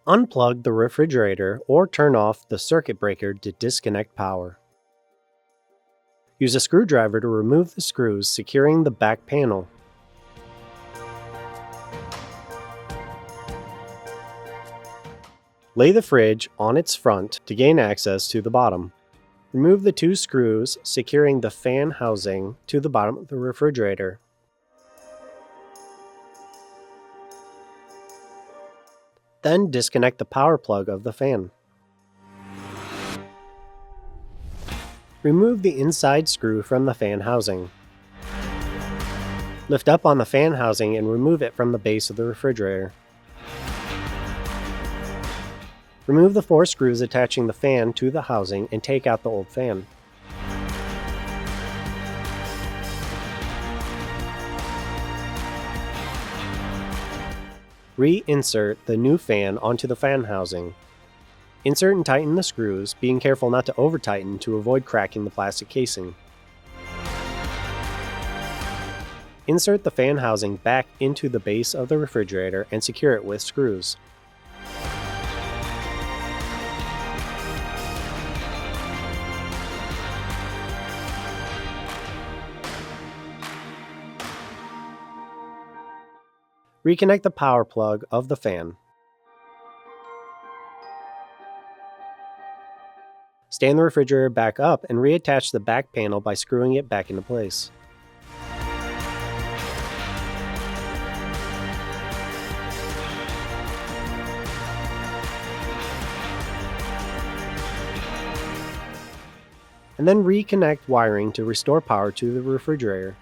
Unplug the refrigerator or turn off the circuit breaker to disconnect power. Use a screwdriver to remove the screws securing the back panel. Lay the fridge on its front to gain access to the bottom. Remove the two screws securing the fan housing to the bottom of the refrigerator. Then disconnect the power plug of the fan. Remove the inside screw from the fan housing. Lift up on the fan housing and remove it from the base of the refrigerator. Remove the 4 screws attaching the fan to the housing and take out the old fan. Reinsert the new fan onto the fan housing. Insert and tighten the screws, being careful not to over-tighten to avoid cracking the plastic casing. Insert the fan housing back into the base of the refrigerator and secure it with screws. Reconnect the power plug of the fan. Stand the refrigerator back up and reattach the back panel by screwing it back into place. And then reconnect wiring to restore power to the refrigerator.